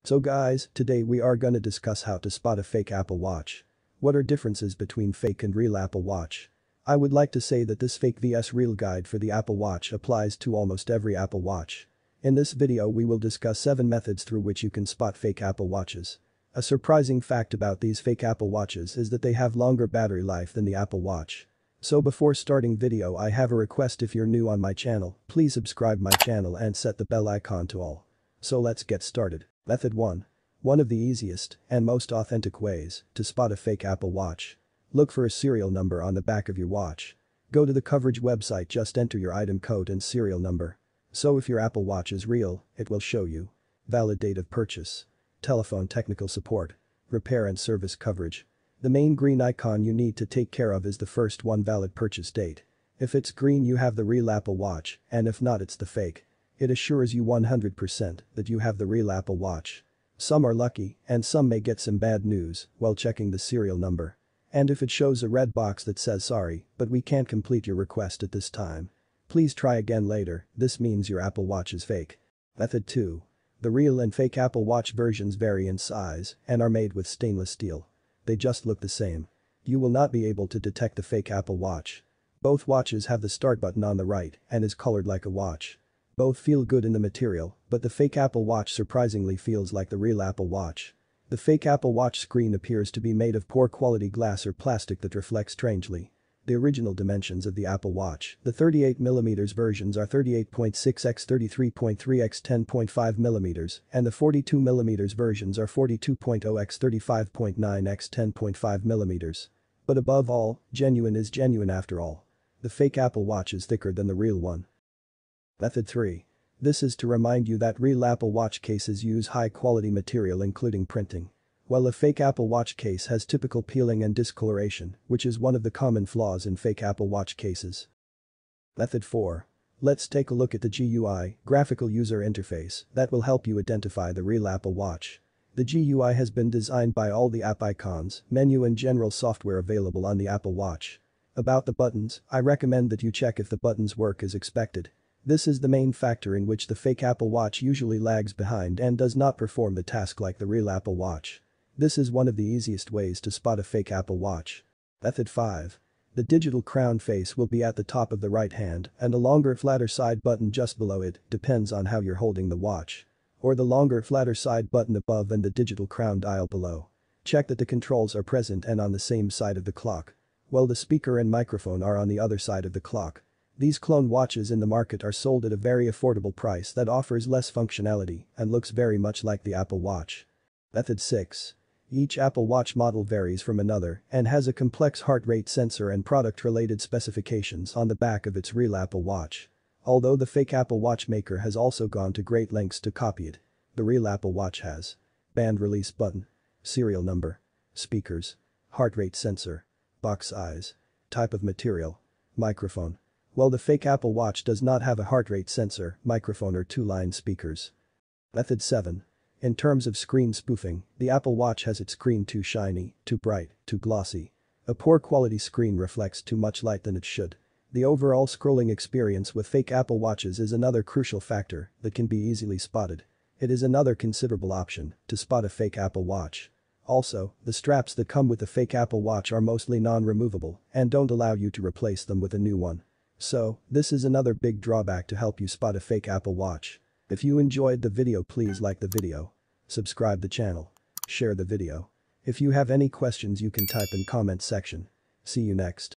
So guys, today we are gonna discuss how to spot a fake Apple Watch. What are differences between fake and real Apple Watch? I would like to say that this fake vs real guide for the Apple Watch applies to almost every Apple Watch. In this video we will discuss 7 methods through which you can spot fake Apple Watches. A surprising fact about these fake Apple Watches is that they have longer battery life than the Apple Watch. So before starting video I have a request. If you're new on my channel, please subscribe my channel and set the bell icon to all. So let's get started. Method 1. One of the easiest and most authentic ways to spot a fake Apple Watch. Look for a serial number on the back of your watch. Go to the coverage website, just enter your item code and serial number. So if your Apple Watch is real, it will show you. Valid date of purchase. Telephone technical support. Repair and service coverage. The main green icon you need to take care of is the first one, valid purchase date. If it's green you have the real Apple Watch, and if not it's the fake. It assures you 100% that you have the real Apple Watch. Some are lucky, and some may get some bad news while checking the serial number. And if it shows a red box that says sorry, but we can't complete your request at this time. Please try again later, this means your Apple Watch is fake. Method 2. The real and fake Apple Watch versions vary in size and are made with stainless steel. They just look the same. You will not be able to detect the fake Apple Watch. Both watches have the start button on the right and is colored like a watch. Both feel good in the material, but the fake Apple Watch surprisingly feels like the real Apple Watch. The fake Apple Watch screen appears to be made of poor quality glass or plastic that reflects strangely. The original dimensions of the Apple Watch, the 38mm versions are 38.6 x 33.3 x 10.5 mm, and the 42mm versions are 42.0 x 35.9 x 10.5 mm. But above all, genuine is genuine after all. The fake Apple Watch is thicker than the real one. Method 3. This is to remind you that real Apple Watch cases use high-quality material including printing. While a fake Apple Watch case has typical peeling and discoloration, which is one of the common flaws in fake Apple Watch cases. Method 4. Let's take a look at the GUI, graphical user interface, that will help you identify the real Apple Watch. The GUI has been designed by all the app icons, menu and general software available on the Apple Watch. About the buttons, I recommend that you check if the buttons work as expected. This is the main factor in which the fake Apple Watch usually lags behind and does not perform the task like the real Apple Watch. This is one of the easiest ways to spot a fake Apple Watch. Method 5. The digital crown face will be at the top of the right hand and a longer flatter side button just below it, depends on how you're holding the watch. Or the longer flatter side button above and the digital crown dial below. Check that the controls are present and on the same side of the clock. While the speaker and microphone are on the other side of the clock. These clone watches in the market are sold at a very affordable price that offers less functionality and looks very much like the Apple Watch. Method 6. Each Apple Watch model varies from another and has a complex heart rate sensor and product-related specifications on the back of its real Apple Watch. Although the fake Apple Watch maker has also gone to great lengths to copy it, the real Apple Watch has band release button, serial number, speakers, heart rate sensor, box size, type of material, microphone. While the fake Apple Watch does not have a heart rate sensor, microphone or two-line speakers. Method 7. In terms of screen spoofing, the Apple Watch has its screen too shiny, too bright, too glossy. A poor quality screen reflects too much light than it should. The overall scrolling experience with fake Apple Watches is another crucial factor that can be easily spotted. It is another considerable option to spot a fake Apple Watch. Also, the straps that come with the fake Apple Watch are mostly non-removable and don't allow you to replace them with a new one. So, this is another big drawback to help you spot a fake Apple Watch. If you enjoyed the video, please like the video. Subscribe the channel. Share the video. If you have any questions you can type in comment section. See you next.